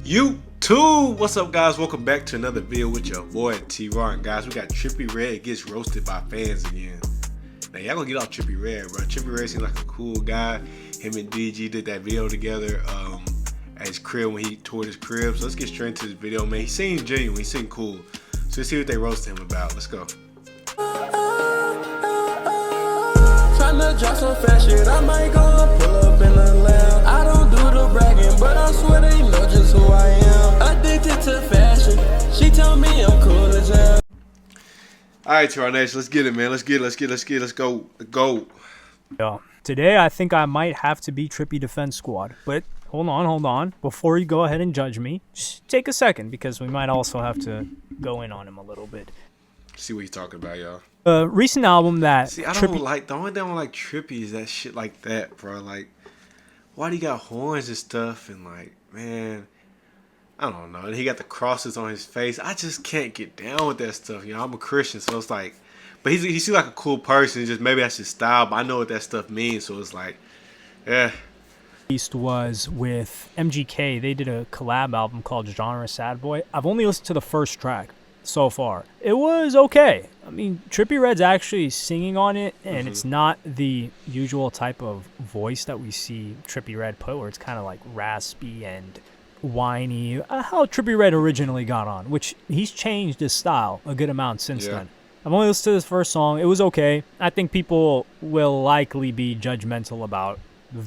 YouTube, what's up, guys? Welcome back to another video with your boy T-Raw. And guys, we got Trippie Redd gets roasted by fans again. Now y'all gonna get off Trippie Redd, bro. Trippie Redd seems like a cool guy. Him and DG did that video together at his crib when he toured his crib. So let's get straight into this video, man. He seems genuine, he seems cool. So let's see what they roasted him about. Let's go. Tryna drop some fast shit, I might go pull up in the lab. I don't do the bragging, but I swear they know just who I am. Addicted to fashion, she told me I'm cool as hell. Alright, T-Raw Nation, let's get it, man. Let's go. Yo, today I think I might have to be Trippie Defense Squad, but hold on. Before you go ahead and judge me, just take a second because we might also have to go in on him a little bit. See what he's talking about, y'all. Recent album that See, I don't like, the only thing I don't like Trippie is that shit like that, bro. Like, why do he got horns and stuff? And like, man, I don't know. And he got the crosses on his face. I just can't get down with that stuff. You know, I'm a Christian, so it's like, but he seems like a cool person. Just maybe that's his style, but I know what that stuff means. So it's like, yeah. was with MGK. They did a collab album called Genre Sad Boy. I've only listened to the first track so far. It was okay. I mean, Trippie Redd's actually singing on it, and it's not the usual type of voice that we see Trippie Redd put, where it's kind of like raspy and whiny, how Trippie Redd originally got on, which he's changed his style a good amount since then. I've only listened to this first song. It was okay. I think people will likely be judgmental about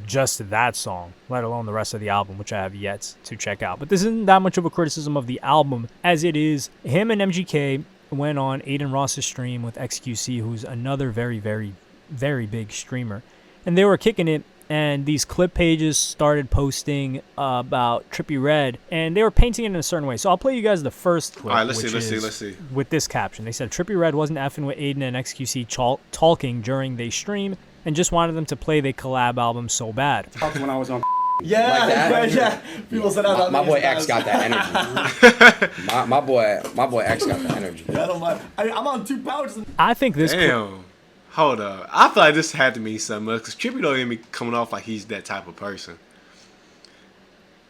just that song, let alone the rest of the album, which I have yet to check out. But this isn't that much of a criticism of the album as it is him and MGK went on Aiden Ross's stream with XQC, who's another very, very, very big streamer, and they were kicking it, and these clip pages started posting about Trippie Redd, and they were painting it in a certain way. So I'll play you guys the first clip. All right, let's see. With this caption. They said Trippie Redd wasn't effing with Aiden and XQC talking during they stream, and just wanted them to play their collab album so bad. When I was on Yeah, like that. yeah. People said that. My boy X got that energy. my boy X got the energy. Yeah, I don't mind. I'm on 2 pouches. I think this Damn. Hold up. I feel like this had to mean something else, because Trippie don't even be coming off like he's that type of person.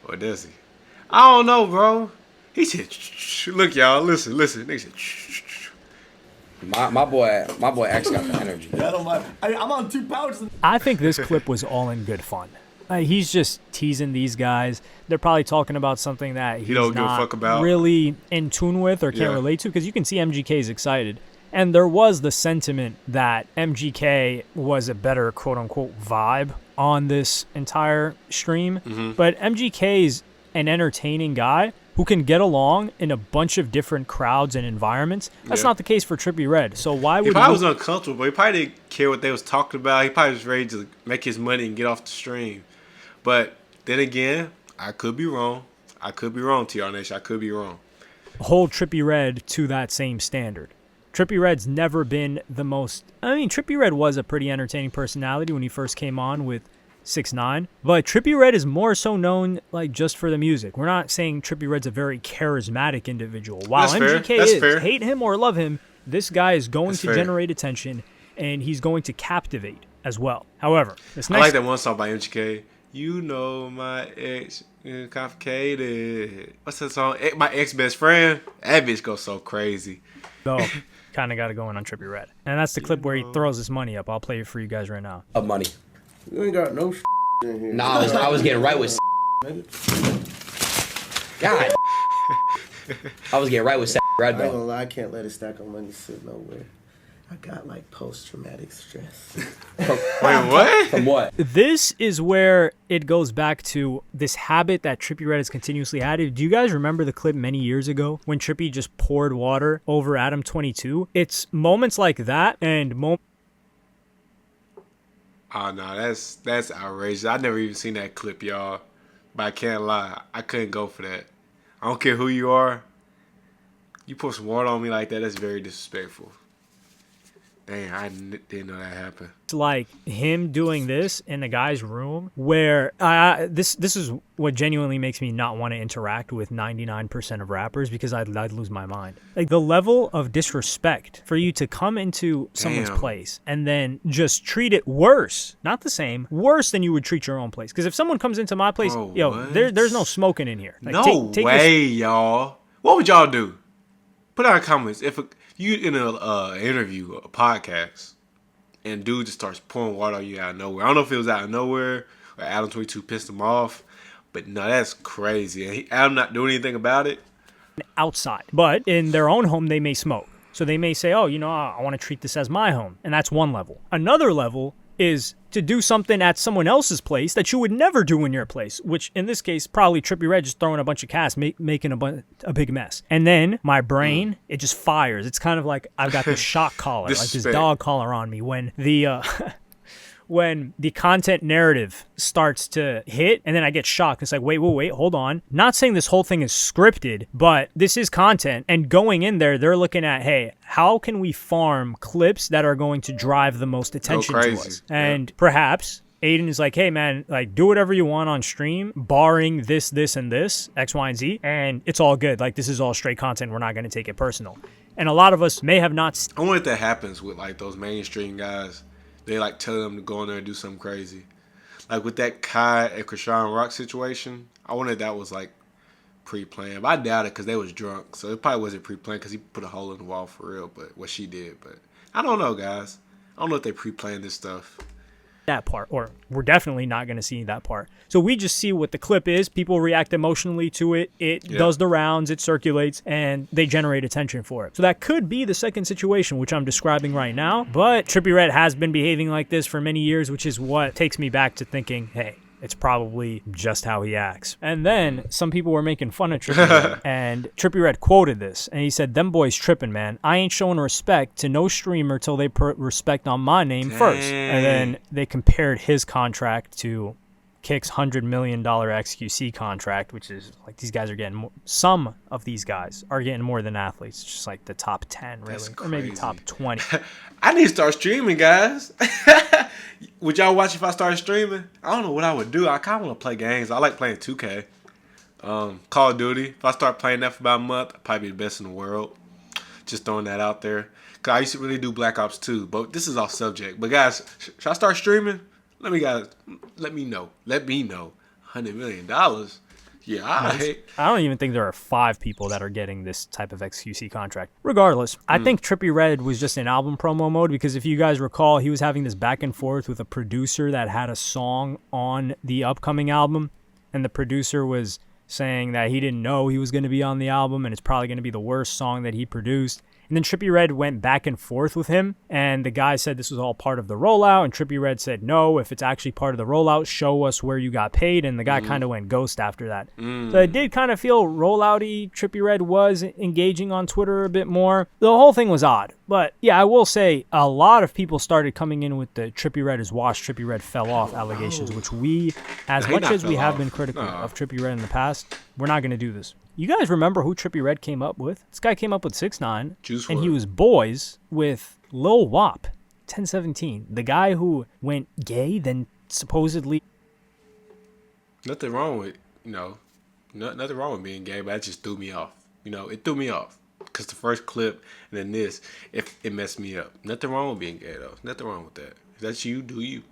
Or does he? I don't know, bro. He said, look, y'all, listen. They said, My boy X got the energy. Yeah, I don't mind. I'm on 2 pouches. I think this clip was all in good fun. He's just teasing these guys. They're probably talking about something that he's don't give a fuck about, really in tune with or can't relate to, because you can see MGK's excited. And there was the sentiment that MGK was a better quote-unquote vibe on this entire stream. But MGK's an entertaining guy who can get along in a bunch of different crowds and environments. That's not the case for Trippie Redd. So why would he probably was uncomfortable, but he probably didn't care what they was talking about. He probably was ready to make his money and get off the stream. But then again, I could be wrong. TR Nation. I could be wrong. Hold Trippie Redd to that same standard. Trippie Redd's never been the most... I mean, Trippie Redd was a pretty entertaining personality when he first came on with 6ix9ine, but Trippie Redd is more so known like just for the music. We're not saying Trippie Redd's a very charismatic individual. While MGK hate him or love him, this guy is going to generate attention, and he's going to captivate as well. However, this next... I like that one song by MGK. You know my ex complicated. What's that song? My ex best friend. That bitch goes so crazy. So, kind of got to go in on Trippie Redd. And that's the clip where he throws his money up. I'll play it for you guys right now. Of money. You ain't got no in here. Nah, I was getting right with God. I was getting right with Red I ain't gonna though. lie, I can't let a stack of money sit nowhere. I got like post-traumatic stress. Wait, what? From what? This is where it goes back to this habit that Trippie Redd has continuously had. Do you guys remember the clip many years ago when Trippie just poured water over Adam 22? It's moments like that and Oh no, that's outrageous. I never even seen that clip, y'all. But I can't lie, I couldn't go for that. I don't care who you are. You pour some water on me like that, that's very disrespectful. Dang, I didn't know that happened. It's like him doing this in the guy's room where this is what genuinely makes me not want to interact with 99% of rappers because I'd lose my mind. Like the level of disrespect for you to come into someone's place and then just treat it worse, not the same, worse than you would treat your own place. Because if someone comes into my place, there's no smoking in here. Like, no way, y'all. What would y'all do? Put out in comments if you in an interview, a podcast, and dude just starts pouring water on you out of nowhere. I don't know if it was out of nowhere or Adam 22 pissed him off, but no, that's crazy. And Adam not doing anything about it. Outside, but in their own home, they may smoke. So they may say, oh, I want to treat this as my home. And that's one level. Another level is to do something at someone else's place that you would never do in your place, which in this case, probably Trippie Redd just throwing a bunch of cast, making a big mess. And then my brain, it just fires. It's kind of like I've got this shock collar, like this dog collar on me when the... when the content narrative starts to hit and then I get shocked. It's like, wait, hold on. Not saying this whole thing is scripted, but this is content. And going in there, they're looking at, hey, how can we farm clips that are going to drive the most attention to us? And perhaps Aiden is like, hey, man, like, do whatever you want on stream, barring this, and this, X, Y, and Z, and it's all good. Like, this is all straight content. We're not going to take it personal. And a lot of us may have not... I wonder if that happens with, like, those mainstream guys. They like tell them to go in there and do something crazy. Like with that Kai and Krishan Rock situation, I wonder if that was like pre-planned. But I doubt it because they was drunk. So it probably wasn't pre-planned because he put a hole in the wall for real. But what she did. But I don't know, guys. I don't know if they pre-planned this stuff. That part, or we're definitely not going to see that part. So we just see what the clip is. People react emotionally to it. It does the rounds, it circulates, and they generate attention for it. So that could be the second situation, which I'm describing right now. But Trippie Redd has been behaving like this for many years, which is what takes me back to thinking, hey, it's probably just how he acts. And then some people were making fun of Trippie Redd, and Trippie Redd quoted this, and he said, them boys tripping, man. I ain't showing respect to no streamer till they put respect on my name first. And then they compared his contract to Kick's $100 million XQC contract, which is like these guys are getting more, some of these guys are getting more than athletes, just like the top 10 really, or maybe top 20. I need to start streaming, guys. Would y'all watch if I started streaming? I don't know what I would do. I kind of want to play games. I like playing 2K. Call of Duty. If I start playing that for about a month, I'd probably be the best in the world. Just throwing that out there. Because I used to really do Black Ops 2. But this is off subject. But guys, should I start streaming? Let me know. Let me know. $100 million. Yeah, I don't even think there are 5 people that are getting this type of XQC contract. Regardless, I think Trippie Redd was just in album promo mode because if you guys recall, he was having this back and forth with a producer that had a song on the upcoming album, and the producer was saying that he didn't know he was going to be on the album and it's probably going to be the worst song that he produced. And then Trippie Redd went back and forth with him, and the guy said this was all part of the rollout, and Trippie Redd said, no, if it's actually part of the rollout, show us where you got paid, and the guy kind of went ghost after that. So it did kind of feel rollouty. Trippie Redd was engaging on Twitter a bit more. The whole thing was odd, but yeah, I will say a lot of people started coming in with the Trippie Redd is washed, Trippie Redd fell off allegations, which we, as much as we have been critical of Trippie Redd in the past, we're not going to do this. You guys remember who Trippie Redd came up with? This guy came up with 6ix9ine, and he was boys with Lil Wop, 1017, the guy who went gay, then supposedly... Nothing wrong with, nothing wrong with being gay, but that just threw me off. It threw me off. Because the first clip and then this, it messed me up. Nothing wrong with being gay, though. Nothing wrong with that. If that's you, do you.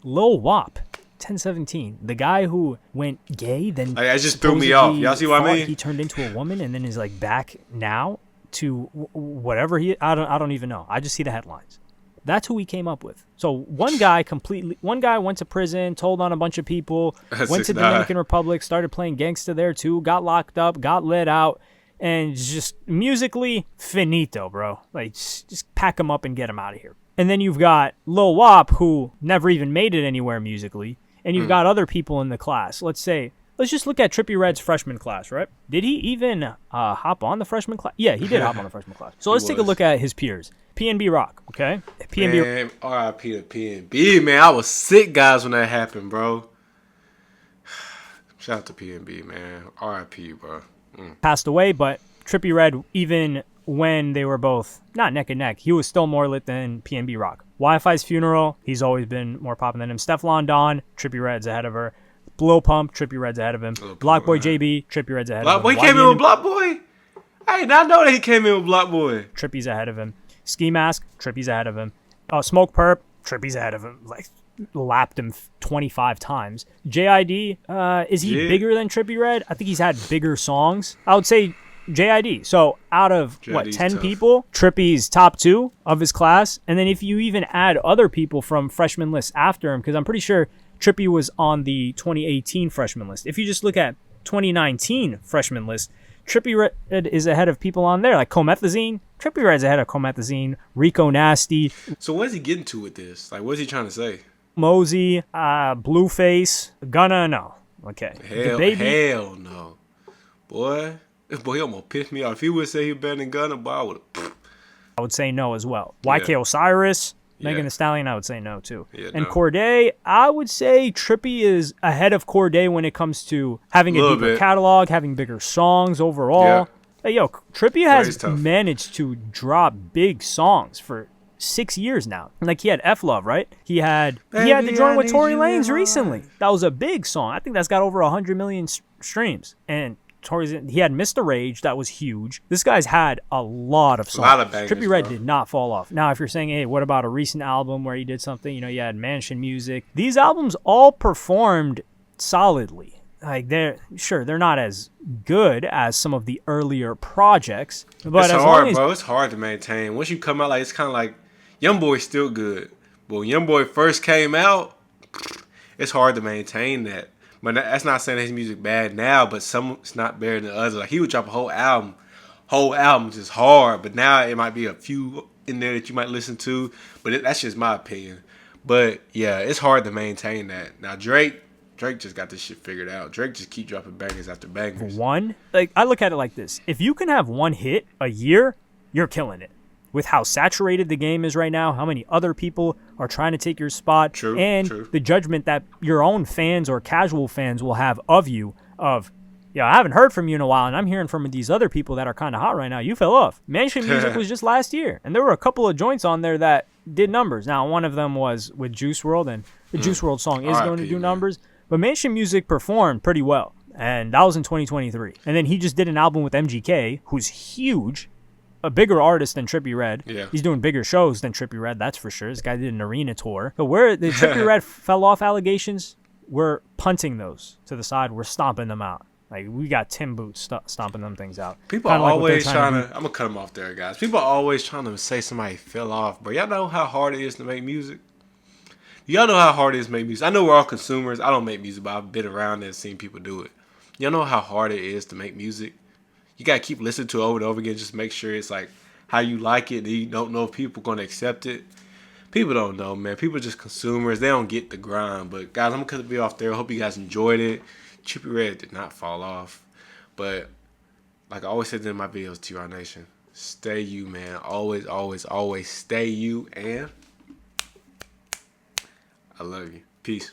Lil Wop. 1017, the guy who went gay, then that just threw me off. Y'all see what I mean? He turned into a woman and then is like back now to whatever I don't even know. I just see the headlines. That's who he came up with. So one guy went to prison, told on a bunch of people, went to Dominican Republic, started playing gangsta there too, got locked up, got let out, and just musically finito, bro. Like just pack him up and get him out of here. And then you've got Lil Wop, who never even made it anywhere musically. And you've got other people in the class. Let's just look at Trippie Redd's freshman class, right? Did he even hop on the freshman class? Yeah, he did hop on the freshman class. So let's take a look at his peers. PNB Rock, okay? PNB. Man, R.I.P. to PNB, man. I was sick, guys, when that happened, bro. Shout out to PNB, man. R.I.P., bro. Passed away, but Trippie Redd, even when they were both not neck and neck, he was still more lit than PNB Rock. Wi-Fi's Funeral, he's always been more popping than him. Stefflon Don, Trippie Redd's ahead of her. Blow Pump, Trippie Redd's ahead of him. Block Boy JB, Trippie Redd's ahead of him. Block Boy came in with Block Boy? I did not know that he came in with Block Boy. Trippie's ahead of him. Ski Mask, Trippie's ahead of him. Smoke Perp, Trippie's ahead of him. Like, lapped him 25 times. JID, is he bigger than Trippie Redd? I think he's had bigger songs. I would say JID. So out of, JID's 10 tough. people, Trippie's top 2 of his class. And then if you even add other people from freshman lists after him, because I'm pretty sure Trippie was on the 2018 freshman list. If you just look at 2019 freshman list, Trippie Redd is ahead of people on there, like Comethazine. Trippie Redd's ahead of Comethazine, Rico Nasty. So what is he getting to with this? Like, what is he trying to say? Mosey, Blueface, Gunna, no. Okay. Hell no. Boy, he almost pissed me off. If he would say he better than Gunna, boy, I would say no as well. YK Osiris, Megan Thee Stallion, I would say no too. And Cordae, I would say Trippie is ahead of Cordae when it comes to having a deeper catalog, having bigger songs overall. Yeah. Hey, yo, Trippie has managed to drop big songs for 6 years now. Like, he had F Love, right? He had the joint with Tory Lanez recently. That was a big song. I think that's got over 100 million streams. And he had Mr. Rage, that was huge. This guy's had a lot of songs. A lot of bangers, Trippie Redd did not fall off. Now, if you're saying, hey, what about a recent album where he did something? You know, you had Mansion Music. These albums all performed solidly. Like, they're not as good as some of the earlier projects. But it's hard, bro. It's hard to maintain. Once you come out, like, it's kind of like YoungBoy's still good. But when YoungBoy first came out, it's hard to maintain that. But that's not saying his music bad now, but some it's not better than others. Like, he would drop a whole album just hard. But now it might be a few in there that you might listen to. But that's just my opinion. But yeah, it's hard to maintain that. Now Drake just got this shit figured out. Drake just keep dropping bangers after bangers. I look at it like this. If you can have one hit a year, you're killing it. With how saturated the game is right now, how many other people are trying to take your spot, the judgment that your own fans or casual fans will have of you of, I haven't heard from you in a while, and I'm hearing from these other people that are kind of hot right now. You fell off. Mansion Music was just last year, and there were a couple of joints on there that did numbers. Now, one of them was with Juice WRLD, and the Juice WRLD song is going to do numbers. But Mansion Music performed pretty well, and that was in 2023. And then he just did an album with MGK, who's huge, a bigger artist than Trippie Redd. Yeah. He's doing bigger shows than Trippie Redd, that's for sure. This guy did an arena tour. But where the Trippie Redd fell off allegations, we're punting those to the side. We're stomping them out. Like, we got Tim Boots stomping them things out. People are always trying to... I'm going to cut them off there, guys. People are always trying to say somebody fell off. But y'all know how hard it is to make music? Y'all know how hard it is to make music. I know we're all consumers. I don't make music, but I've been around and seen people do it. Y'all know how hard it is to make music? You got to keep listening to it over and over again. Just make sure it's like how you like it. You don't know if people are going to accept it. People don't know, man. People are just consumers. They don't get the grind. But, guys, I'm going to be off there. I hope you guys enjoyed it. Trippie Redd did not fall off. But, like I always said in my videos, T-Raw Nation, stay you, man. Always, always, always stay you. And I love you. Peace.